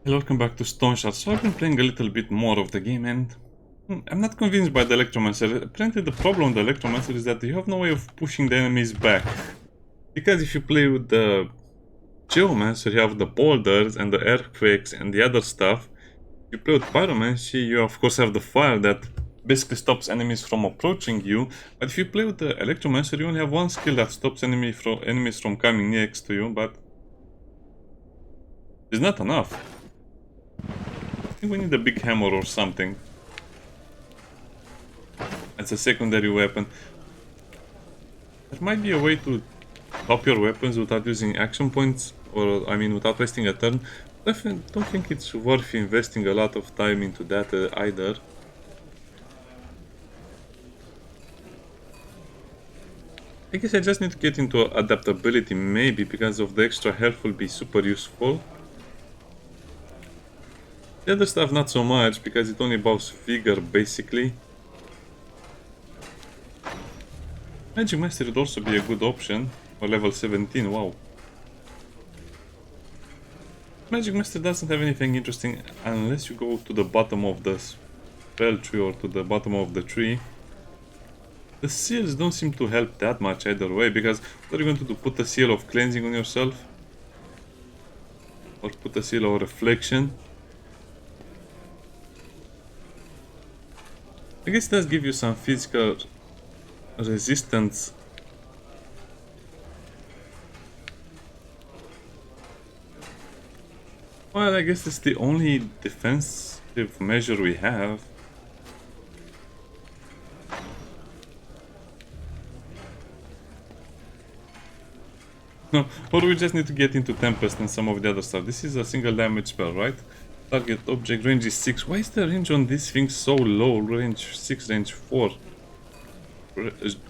Welcome back to StoneShard. So I've been playing a little bit more of the game and I'm not convinced by the Eletromancer. Apparently the problem with the Eletromancer is that you have no way of pushing the enemies back. Because if you play with the Geomancer, you have the boulders and the earthquakes and the other stuff. If you play with Pyromancy, you of course have the fire that basically stops enemies from approaching you. But if you play with the Eletromancer, you only have one skill that stops enemies from coming next to you, but it's not enough. I think we need a big hammer or something. It's a secondary weapon. There might be a way to top your weapons without using action points, or I mean without wasting a turn. I don't think it's worth investing a lot of time into that either. I guess I just need to get into adaptability maybe, because of the extra health will be super useful. The other stuff not so much, because it only buffs vigor basically. Magic Master would also be a good option for level 17, wow. Magic Master doesn't have anything interesting unless you go to the bottom of the spell tree or to the bottom of the tree. The seals don't seem to help that much either way, because what are you going to do? Put a seal of cleansing on yourself? Or put a seal of reflection? I guess it does give you some physical resistance. Well, I guess it's the only defensive measure we have. No, or we just need to get into Tempest and some of the other stuff. This is a single damage spell, right? Target object range is 6. Why is the range on this thing so low? Range 6, range 4.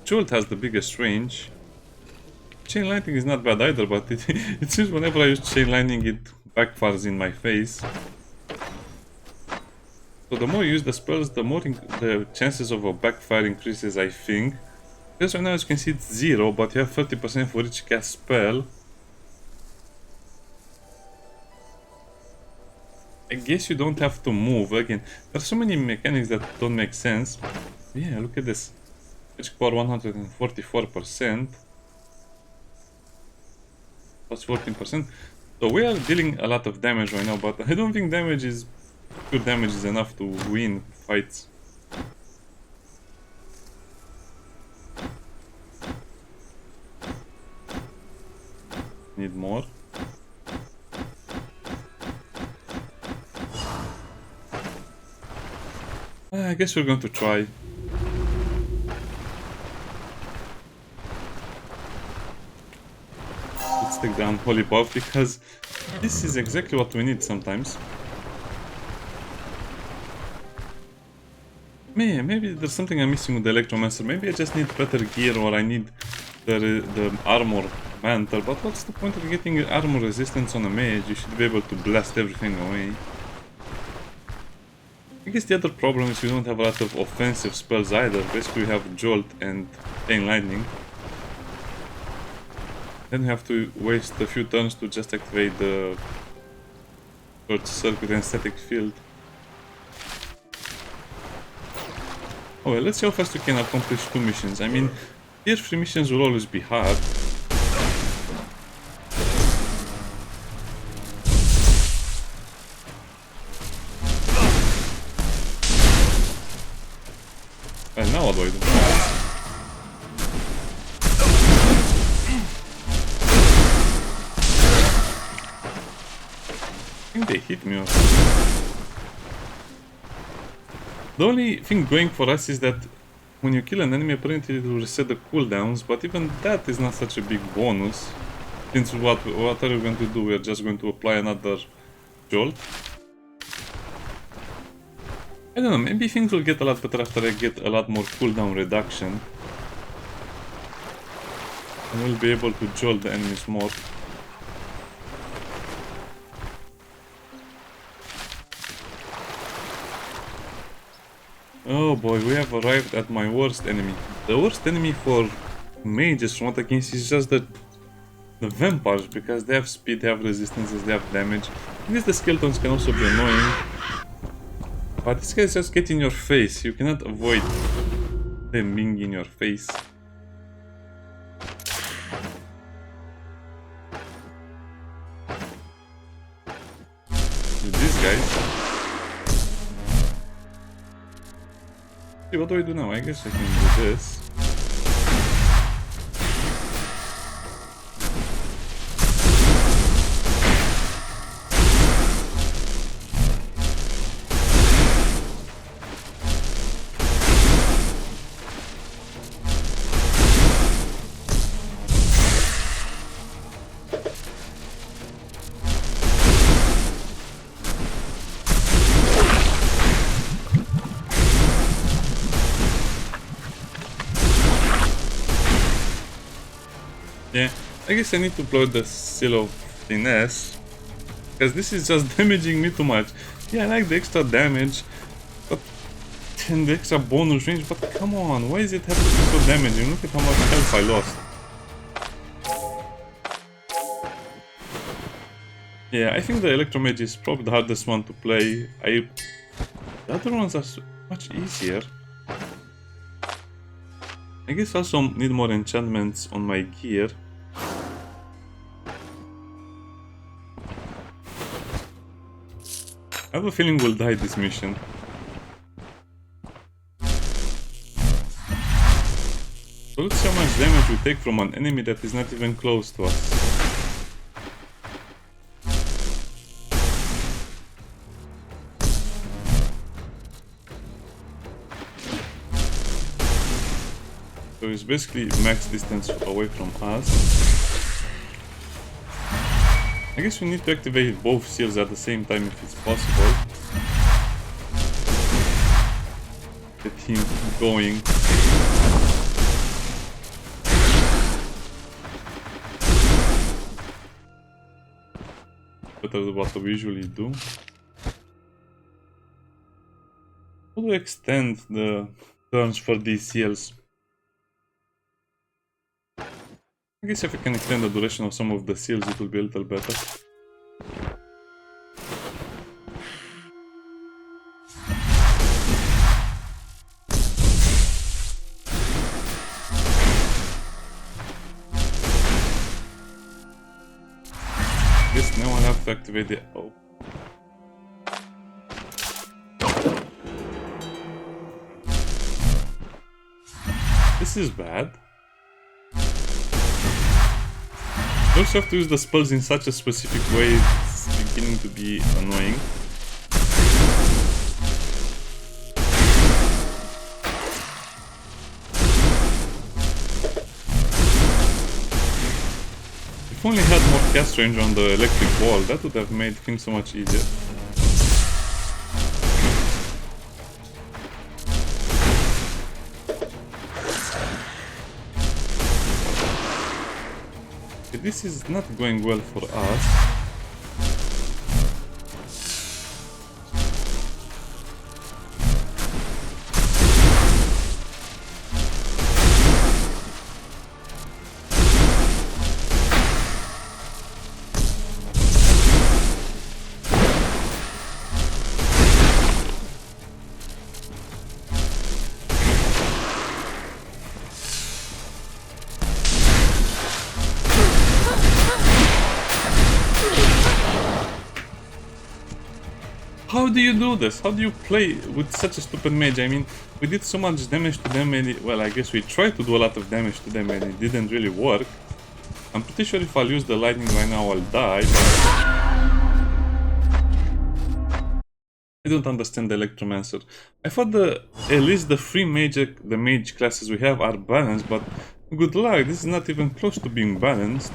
Jolt has the biggest range. Chain lightning is not bad either, but it seems whenever I use chain lightning it backfires in my face. So the more you use the spells, the more the chances of a backfire increases, I think. Because right now, as you can see, it's 0, but you have 30% for each cast spell. I guess you don't have to move. Again, there's so many mechanics that don't make sense. Yeah, look at this. Magic power 144%. Plus 14%. So we are dealing a lot of damage right now, but I don't think pure damage is enough to win fights. Need more. I guess we're going to try. Let's take down Holy Buff, because this is exactly what we need sometimes. Maybe there's something I'm missing with the Eletromancer. Maybe I just need better gear, or I need the armor mantle. But what's the point of getting armor resistance on a mage? You should be able to blast everything away. I guess the other problem is we don't have a lot of offensive spells either. Basically we have Jolt and Chain Lightning. Then we have to waste a few turns to just activate the Short Circuit and Static Field. Oh well, let's see how fast we can accomplish 2 missions. I mean, tier 3 missions will always be hard. Well, now what do I do? I think they hit me or something. The only thing going for us is that when you kill an enemy, apparently it will reset the cooldowns, but even that is not such a big bonus. Since what are we going to do? We are just going to apply another Jolt. I don't know, maybe things will get a lot better after I get a lot more cooldown reduction. And we'll be able to jolt the enemies more. Oh boy, we have arrived at my worst enemy. The worst enemy for mages from what I can see is just the vampires, because they have speed, they have resistances, they have damage. I guess the skeletons can also be annoying. But these guys just get in your face. You cannot avoid them being in your face. These guys. See, what do I do now? I guess I can do this. Yeah, I guess I need to upload the Seal of Finesse, because this is just damaging me too much. Yeah, I like the extra damage, but and the extra bonus range, but come on, why is it have to be so damaging? Look at how much health I lost. Yeah, I think the Electromage is probably the hardest one to play. The other ones are so much easier. I guess I also need more enchantments on my gear. I have a feeling we'll die this mission. So let's see how much damage we take from an enemy that is not even close to us. So it's basically max distance away from us. I guess we need to activate both seals at the same time if it's possible. Get him going. Better than what we usually do. How do I extend the turns for these seals? I guess if I can extend the duration of some of the seals, it will be a little better. Yes, now I'll have to activate the... Oh. This is bad. You also have to use the spells in such a specific way, it's beginning to be annoying. If only had more cast range on the electric ball, that would have made things so much easier. This is not going well for us. How do you do this? How do you play with such a stupid mage? I mean, we did so much damage to them and well, I guess we tried to do a lot of damage to them and it didn't really work. I'm pretty sure if I'll use the lightning right now, I'll die. I don't understand the Eletromancer. I thought at least the three mage classes we have are balanced, but good luck, this is not even close to being balanced.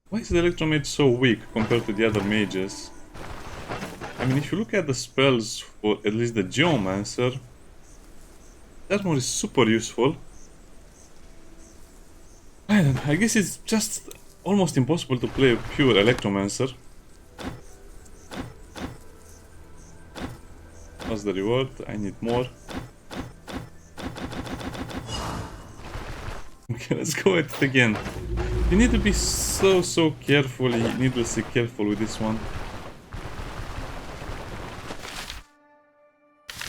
Why is the Electromage so weak compared to the other mages? I mean, if you look at the spells for at least the Geomancer, that one is super useful. I don't know, I guess it's just almost impossible to play a pure Electromancer. What's the reward? I need more. Okay, let's go at it again. You need to be so careful, needlessly careful with this one.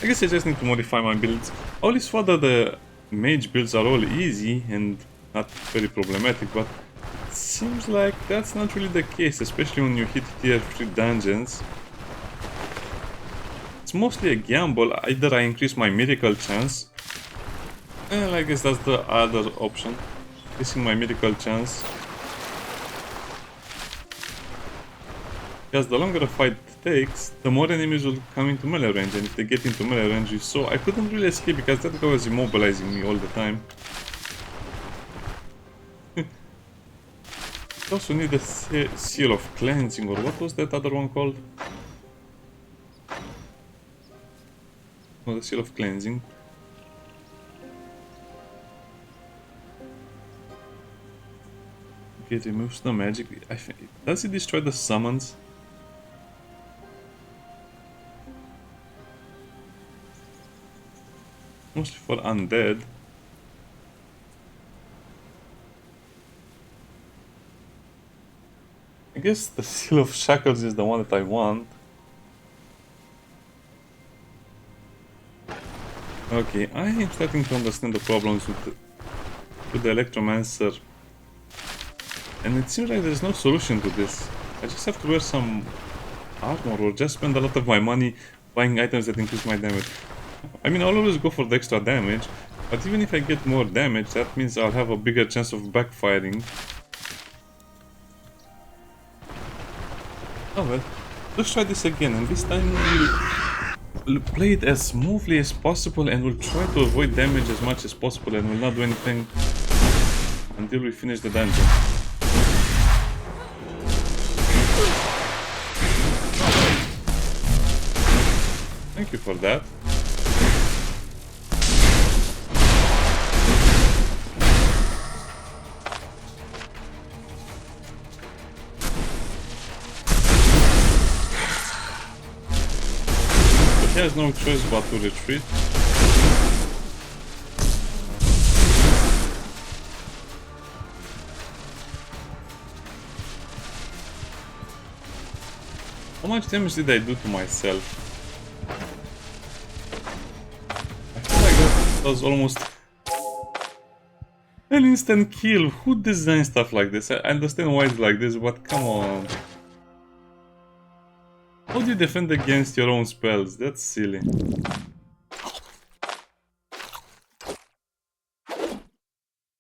I guess I just need to modify my builds. I always thought that the mage builds are all easy and not very problematic, but it seems like that's not really the case, especially when you hit tier 3 dungeons. It's mostly a gamble. Either I increase my miracle chance, and I guess that's the other option, increasing my miracle chance. Because the longer a fight takes, the more enemies will come into melee range, and if they get into melee range, you saw I couldn't really escape because that guy was immobilizing me all the time. I also need the seal of cleansing, or what was that other one called? Oh, the seal of cleansing. Okay, it removes the magic. Does it destroy the summons? Mostly for undead. I guess the Seal of Shackles is the one that I want. Okay, I am starting to understand the problems with the Eletromancer. And it seems like there's no solution to this. I just have to wear some armor or just spend a lot of my money buying items that increase my damage. I mean, I'll always go for the extra damage, but even if I get more damage, that means I'll have a bigger chance of backfiring. Oh well, let's try this again, and this time we'll play it as smoothly as possible and we'll try to avoid damage as much as possible and we'll not do anything until we finish the dungeon. Thank you for that. He has no choice but to retreat. How much damage did I do to myself? I feel like that was almost an instant kill. Who designed stuff like this? I understand why it's like this, but come on. How do you defend against your own spells? That's silly.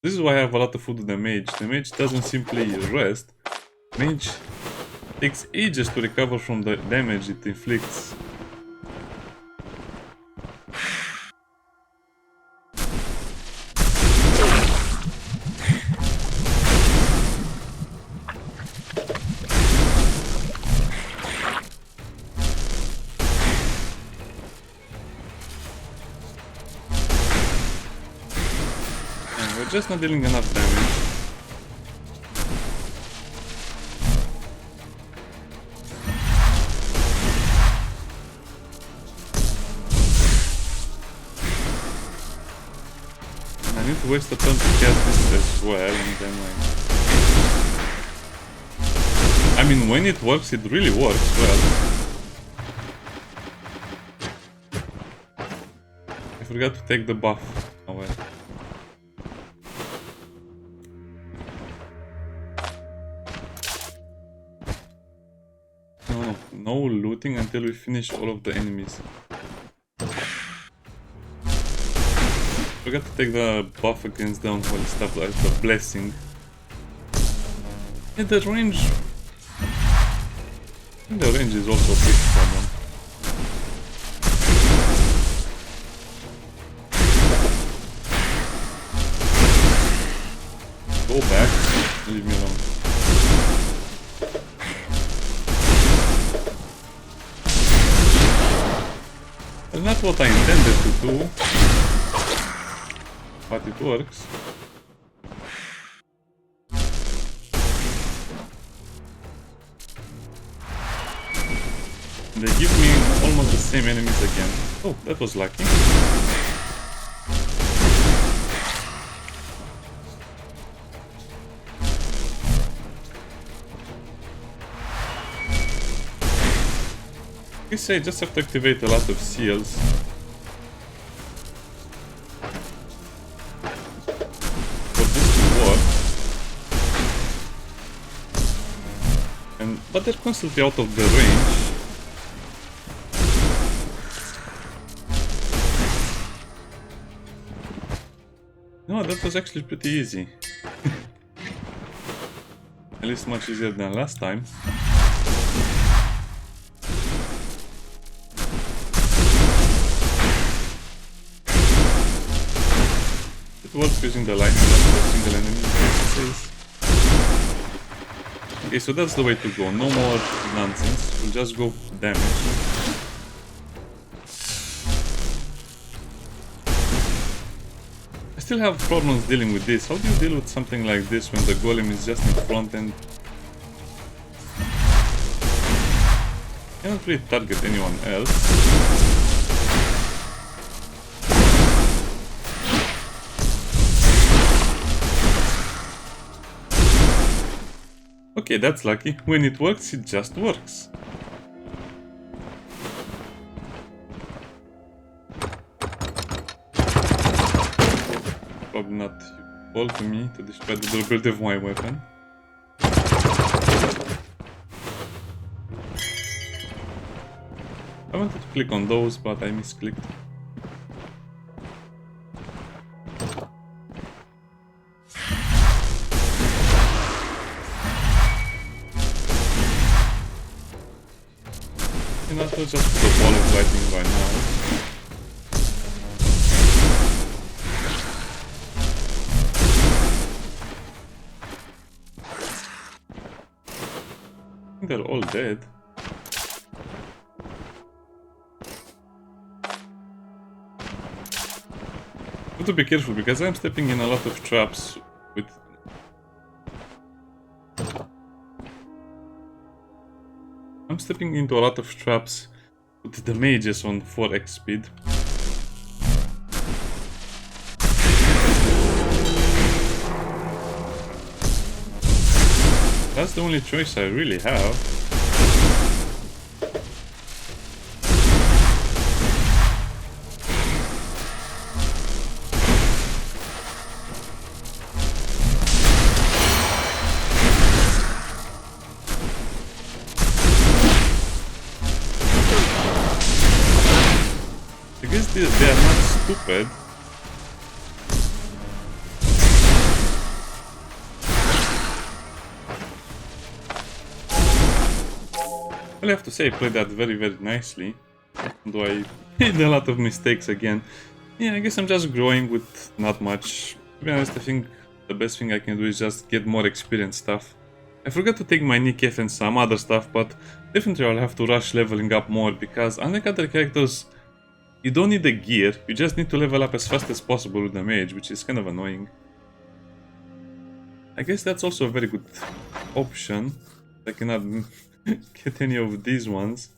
This is why I have a lot of food with the mage. The mage doesn't simply rest. Mage takes ages to recover from the damage it inflicts. Just not dealing enough damage. And I need to waste a turn to cast this as well, and then I mean, when it works, it really works well. I forgot to take the buff. Oh well. No looting until we finish all of the enemies. Forgot to take the buff against downfall stuff like the blessing. Yeah, the range. I think the range is also a big problem. Go back, leave me alone. Not what I intended to do, but it works. They give me almost the same enemies again. Oh, that was lucky. I guess I just have to activate a lot of seals. they're constantly out of the range. No, that was actually pretty easy. At least much easier than last time. It works using the lightning blast for a single enemy. Okay, so that's the way to go. No more nonsense. We'll just go damage. I still have problems dealing with this. How do you deal with something like this when the golem is just in front and cannot really target anyone else? Okay, that's lucky. When it works, it just works. Probably not useful to me to destroy the durability of my weapon. I wanted to click on those, but I misclicked. I'll just put a ball of lightning right now. I think they're all dead. I have to be careful because I'm stepping in a lot of traps with... I'm stepping into a lot of traps with the mages on 4x speed. That's the only choice I really have. They are not stupid. Well, I have to say I played that very nicely. Though I made a lot of mistakes again. Yeah, I guess I'm just growing with not much. To be honest, I think the best thing I can do is just get more experience stuff. I forgot to take my Nikef and some other stuff, but definitely I'll have to rush leveling up more because unlike other characters, you don't need the gear, you just need to level up as fast as possible with the mage, which is kind of annoying. I guess that's also a very good option. I cannot get any of these ones.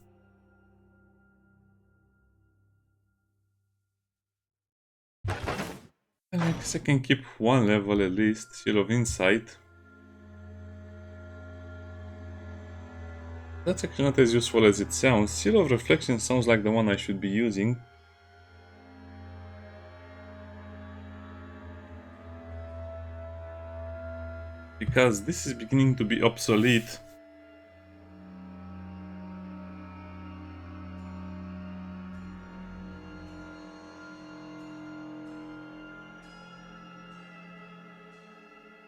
And I guess I can keep one level at least, Seal of Insight. That's actually not as useful as it sounds. Seal of Reflection sounds like the one I should be using. Because this is beginning to be obsolete.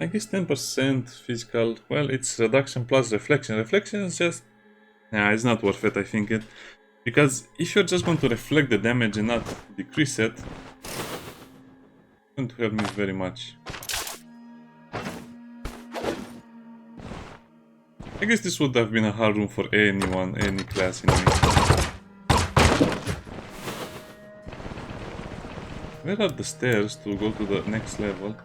I guess 10% physical, well, it's reduction plus reflection. Reflection is just... nah, it's not worth it, I think it. Because if you're just going to reflect the damage and not decrease it, it's going to help me very much. I guess this would have been a hard room for anyone, any class anyway. Where are the stairs to go to the next level?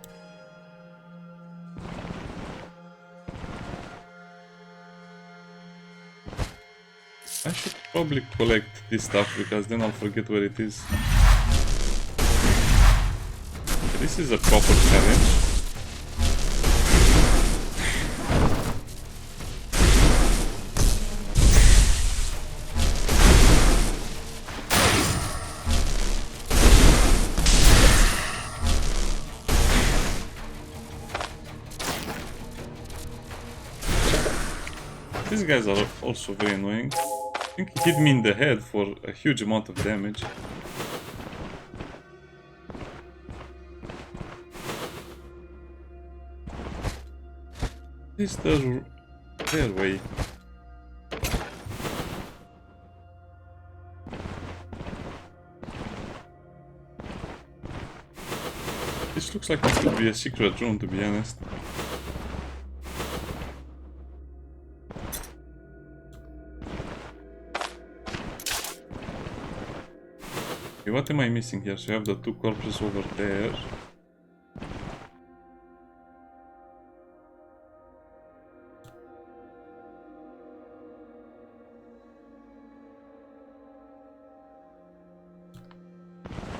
I should probably collect this stuff because then I'll forget where it is. This is a proper challenge. these guys are also very annoying. I think he hit me in the head for a huge amount of damage. This is their way. This looks like it could be a secret room, to be honest. Okay, what am I missing here? So you have the two corpses over there.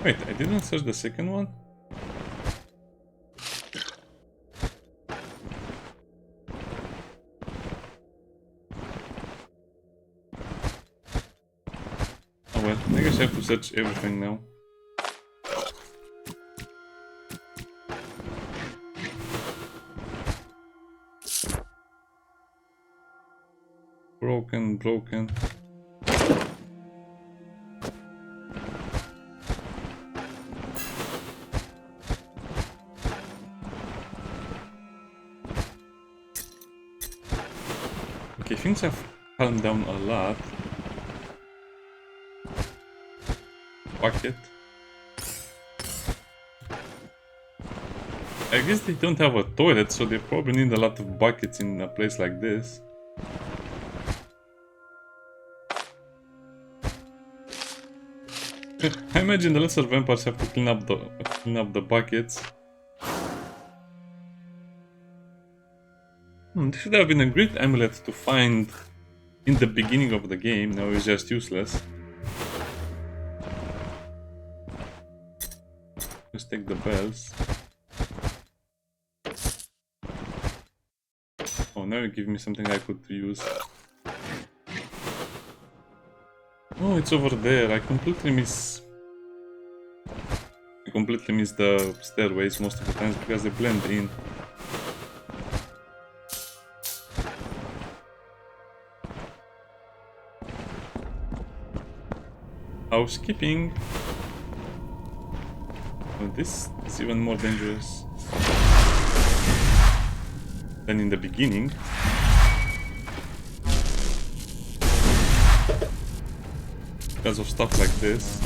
Wait, I didn't search the second one? Oh well, I guess I have to search everything now. Broken. Okay, things have calmed down a lot. Bucket. I guess they don't have a toilet, so they probably need a lot of buckets in a place like this. I imagine the lesser vampires have to clean up the buckets. This should have been a great amulet to find in the beginning of the game. Now it's just useless. Let's take the bells. Oh, now you give me something I could use. Oh, it's over there. I completely miss the stairways most of the times because they blend in. Housekeeping. Oh, this is even more dangerous than in the beginning. Because of stuff like this.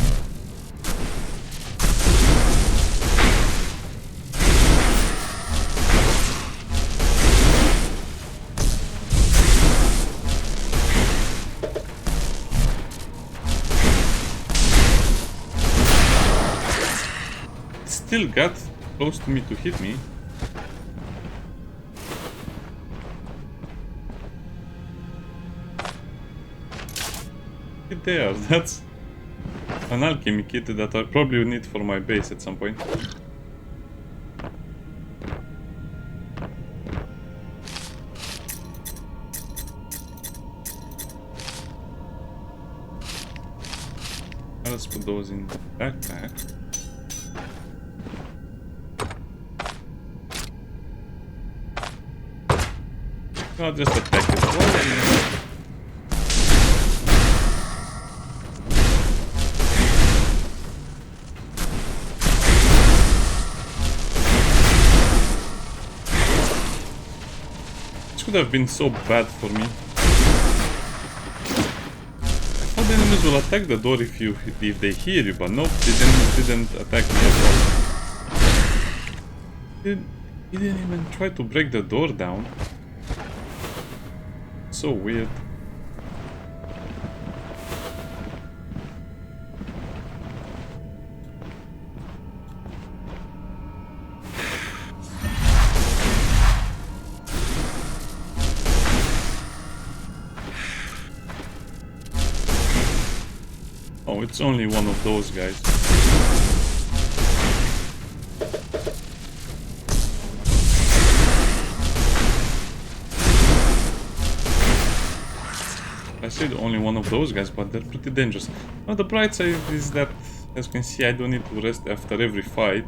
Still got close to me to hit me. There, that's an alchemy kit that I probably need for my base at some point. Let's put those in the backpack. I'll just attack it. This could have been so bad for me. I thought the enemies will attack the door if they hear you, but nope, the enemies didn't attack me at all. He didn't even try to break the door down. So weird. Oh, it's only one of those guys. I said only one of those guys, but they're pretty dangerous. Now the bright side is that, as you can see, I don't need to rest after every fight.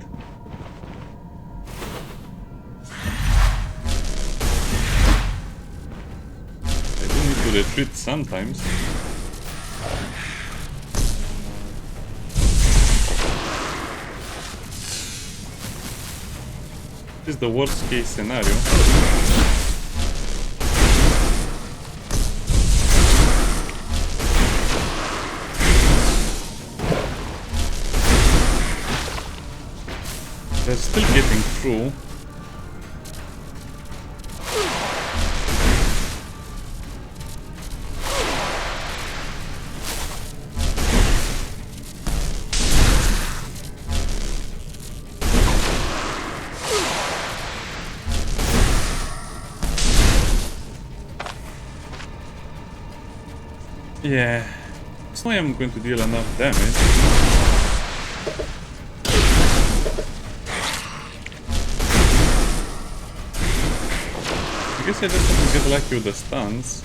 I don't need retreat sometimes. This is the worst case scenario. They're still getting through. Yeah, it's not I'm going to deal enough damage. I guess I just have to get lucky with the stuns.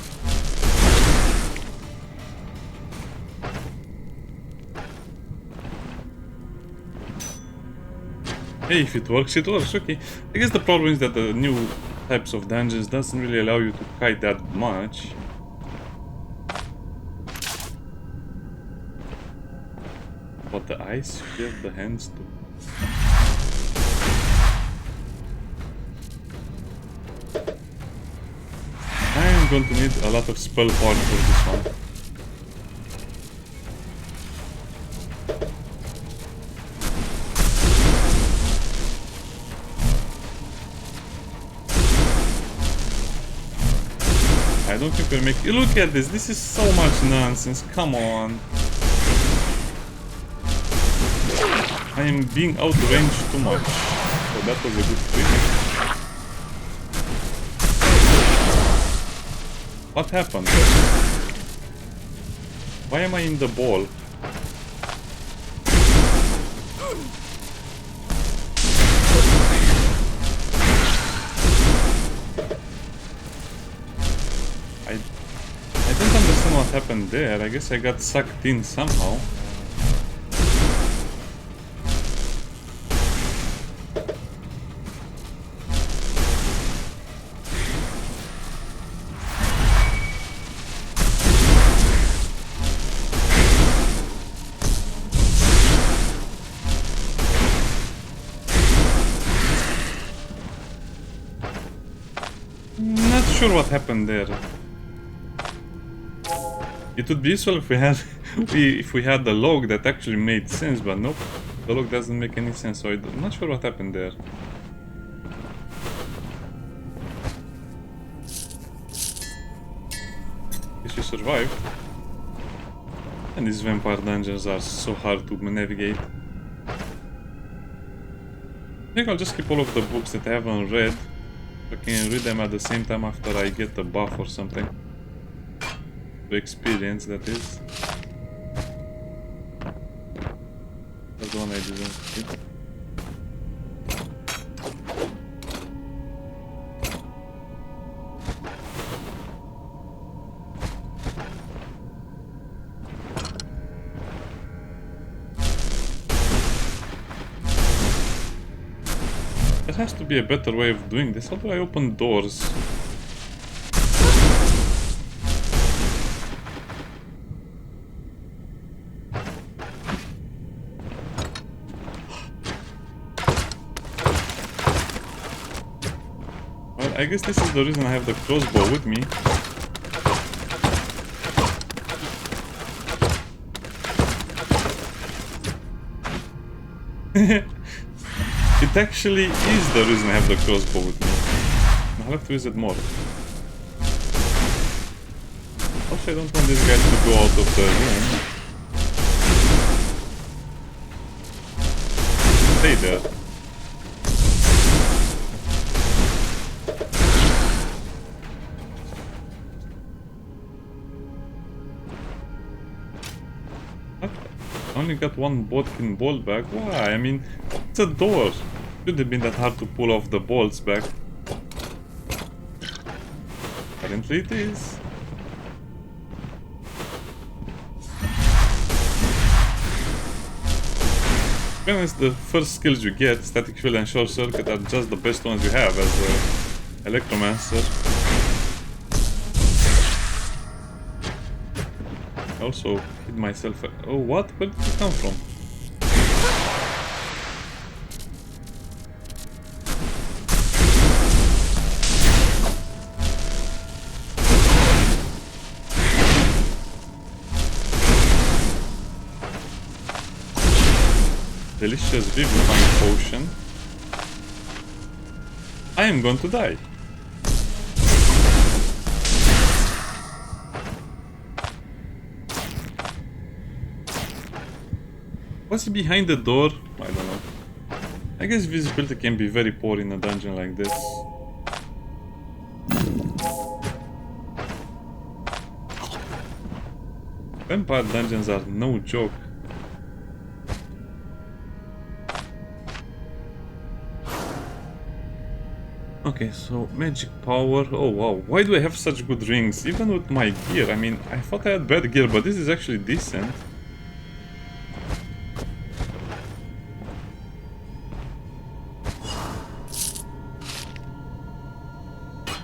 Hey, if it works, okay. I guess the problem is that the new types of dungeons doesn't really allow you to hide that much. But the eyes, you have the hands too. I am going to need a lot of spell power for this one. I don't think we'll make it. Look at this, this is so much nonsense, come on. I am being outranged too much. So that was a good trick. What happened? Why am I in the ball? I don't understand what happened there. I guess I got sucked in somehow. Not sure what happened there. It would be useful if we had if we had the log that actually made sense, but nope, the log doesn't make any sense, so I'm not sure what happened there. Guess you survived. And these vampire dungeons are so hard to navigate. I think I'll just keep all of the books that I haven't read. I can read them at the same time after I get a buff or something. The experience, that is. That's the one I didn't see. There has to be a better way of doing this. How do I open doors? Well, I guess this is the reason I have the crossbow with me. It actually is the reason I have the crossbow with me. I'll have to use it more. Also, I don't want these guys to go out of the room. Stay there. What? I only got one Bodkin bolt back. Why? I mean, it's a door. Should have been that hard to pull off the bolts back. Apparently it is. To be honest, the first skills you get, static field and short circuit, are just the best ones you have as a Eletromancer. I also hid myself. Oh, what? Where did it come from? Delicious vivifying potion. I am going to die. What's behind the door? I don't know. I guess visibility can be very poor in a dungeon like this. Vampire dungeons are no joke. Okay, so magic power. Oh wow, why do I have such good rings? Even with my gear, I mean, I thought I had bad gear, but this is actually decent.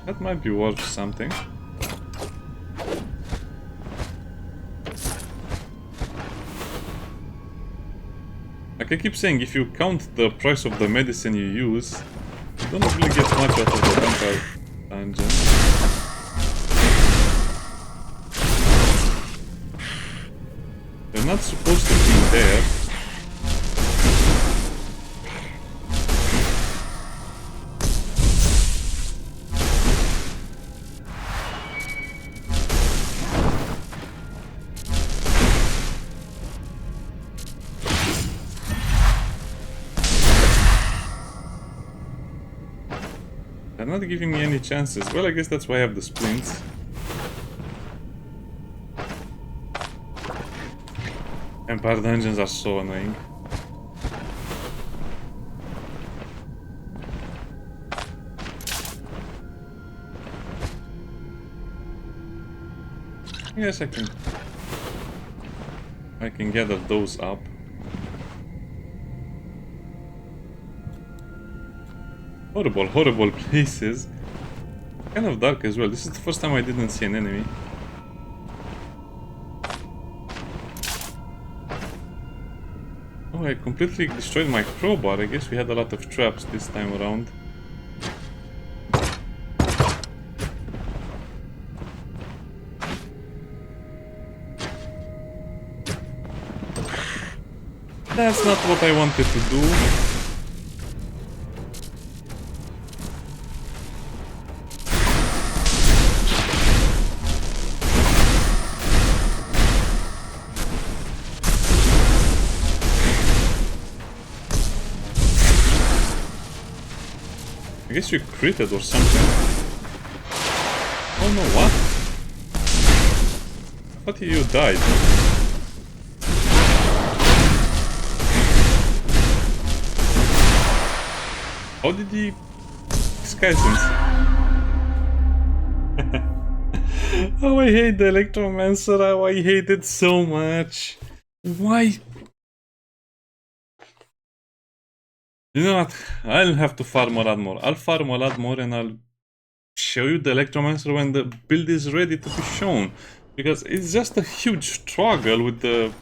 That might be worth something. Like I keep saying, if you count the price of the medicine you use, you don't really get much out of the vampire dungeon. They're not supposed to be there. They're not giving me any chances. Well, I guess that's why I have the splints. Vampire dungeons are so annoying. Yes, I can gather those up. Horrible, horrible places. Kind of dark as well. This is the first time I didn't see an enemy. Oh, I completely destroyed my crowbar. I guess we had a lot of traps this time around. That's not what I wanted to do. I guess you critted or something. Oh no, what? I thought you died. How did he... Skysens. Oh, I hate the Eletromancer. Oh, I hate it so much. Why? You know what? I'll have to farm a lot more. I'll farm a lot more and I'll show you the Eletromancer when the build is ready to be shown. Because it's just a huge struggle with the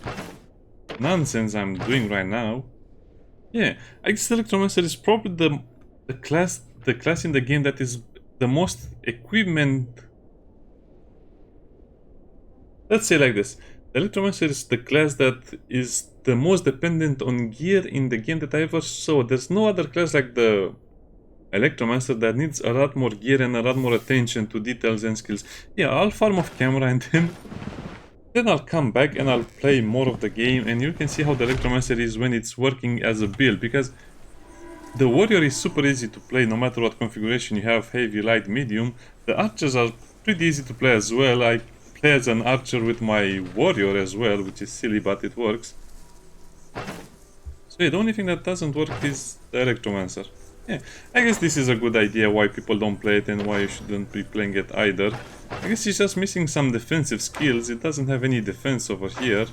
nonsense I'm doing right now. Yeah, I guess the Eletromancer is probably the class in the game that is the most equipment. Let's say like this. The Eletromancer is the class that is the most dependent on gear in the game that I ever saw. There's no other class like the Eletromancer that needs a lot more gear and a lot more attention to details and skills. Yeah, I'll farm off camera and then I'll come back and I'll play more of the game and you can see how the Eletromancer is when it's working as a build, because the warrior is super easy to play no matter what configuration you have, heavy, light, medium. The archers are pretty easy to play as well. I play as an archer with my warrior as well, which is silly but it works. So yeah, the only thing that doesn't work is the Eletromancer. Yeah, I guess this is a good idea why people don't play it and why you shouldn't be playing it either. I guess it's just missing some defensive skills. It doesn't have any defense over here.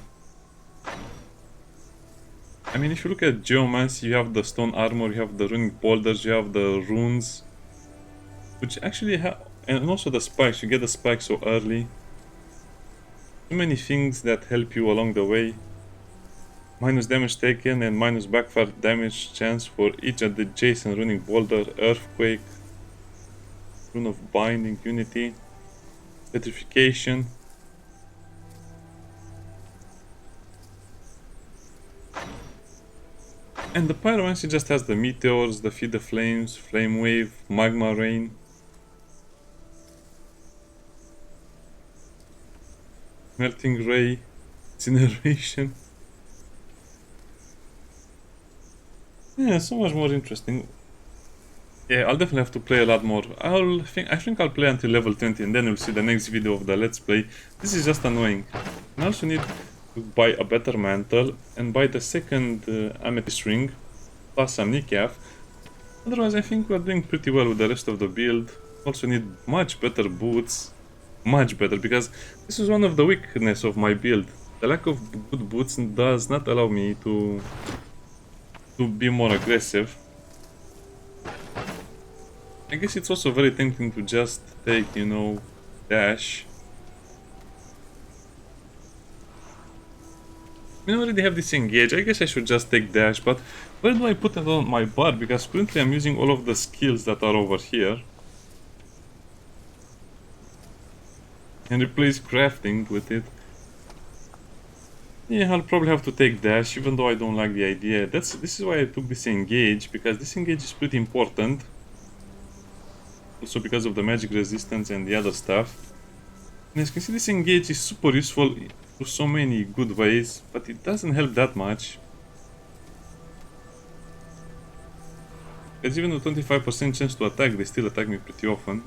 I mean, if you look at Geomancy, you have the stone armor, you have the runic boulders, you have the runes, which actually have, and also the spikes. You get the spikes so early. Too many things that help you along the way. Minus damage taken and minus backfire damage chance for each adjacent running boulder, earthquake, rune of binding, unity, petrification. And the pyromancy just has the meteors, the feed the flames, flame wave, magma rain. Melting ray, incineration. Yeah, so much more interesting. Yeah, I'll definitely have to play a lot more. I think I'll play until level 20 and then we'll see the next video of the let's play. This is just annoying. I also need to buy a better mantle and buy the second amethyst ring plus some kneecap. Otherwise I think we're doing pretty well with the rest of the build. Also need much better boots. Much better, because this is one of the weaknesses of my build. The lack of good boots does not allow me to be more aggressive. I guess it's also very tempting to just take, you know, dash. We already have this engage. I guess I should just take dash, but where do I put it on my bar? Because currently I'm using all of the skills that are over here. And replace crafting with it. Yeah, I'll probably have to take dash, even though I don't like the idea. This is why I took this engage, because this engage is pretty important. Also because of the magic resistance and the other stuff. And as you can see, this engage is super useful for so many good ways, but it doesn't help that much. Because even with 25% chance to attack, they still attack me pretty often.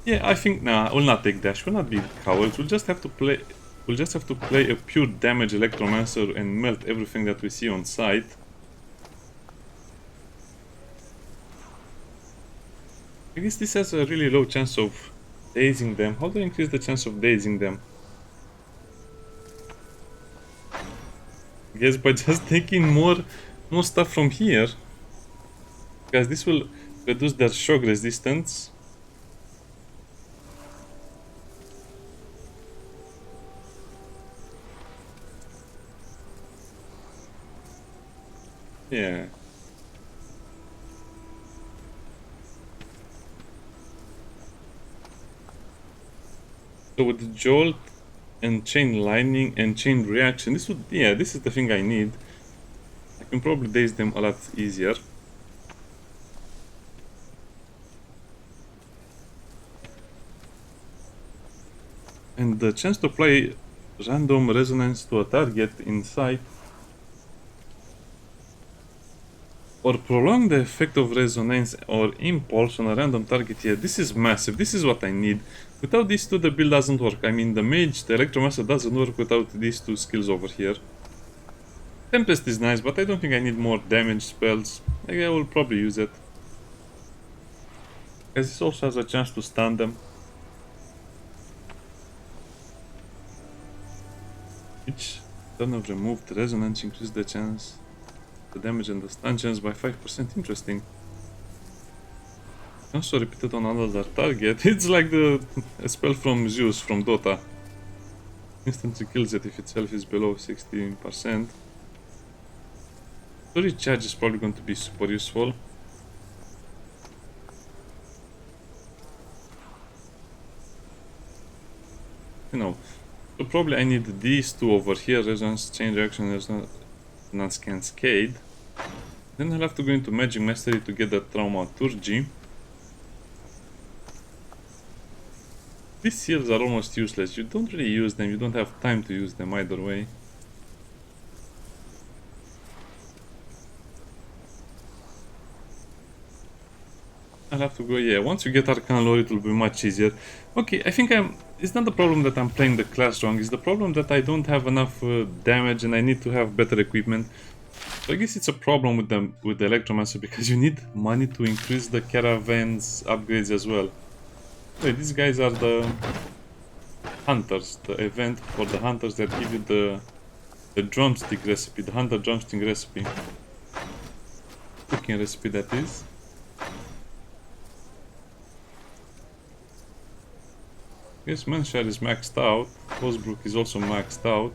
Yeah, I think, nah, I will not take dash, we'll not be cowards, we'll just have to play a pure damage Electromancer and melt everything that we see on sight. I guess this has a really low chance of dazing them. How do I increase the chance of dazing them? I guess by just taking more stuff from here. Because this will reduce their shock resistance. Yeah. So with jolt and chain lightning and chain reaction, this is the thing I need. I can probably daze them a lot easier. And the chance to apply random resonance to a target in sight or prolong the effect of resonance or impulse on a random target here. This is massive. This is what I need. Without these two, the build doesn't work. I mean, the mage, the Electromancer doesn't work without these two skills over here. Tempest is nice, but I don't think I need more damage spells. I will probably use it. Because this also has a chance to stun them. Each turn of removed resonance increase the chance, the damage and the stun chance by 5%. Interesting. Also repeated on another target. It's like a spell from Zeus from Dota. Instantly kills it if itself is below 16%. The recharge is probably going to be super useful. You know, so probably I need these two over here, resonance, chain reaction, resonance cascade. Then I'll have to go into magic mastery to get the thaumaturgy. These seals are almost useless. You don't really use them, you don't have time to use them either way. I'll have to go, yeah, once you get Arcane Lore it will be much easier. Okay, I think it's not the problem that I'm playing the class wrong, it's the problem that I don't have enough damage and I need to have better equipment. So I guess it's a problem with the Electromancer because you need money to increase the caravan's upgrades as well. So these guys are the hunters, the event for the hunters that give you the drumstick recipe, the hunter drumstick recipe. Cooking recipe that is. Yes, StoneShard is maxed out. Osbrook is also maxed out.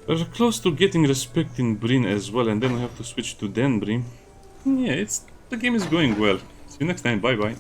We're close to getting respect in Breen as well, and then we have to switch to Denbury. Yeah, the game is going well. See you next time, bye bye.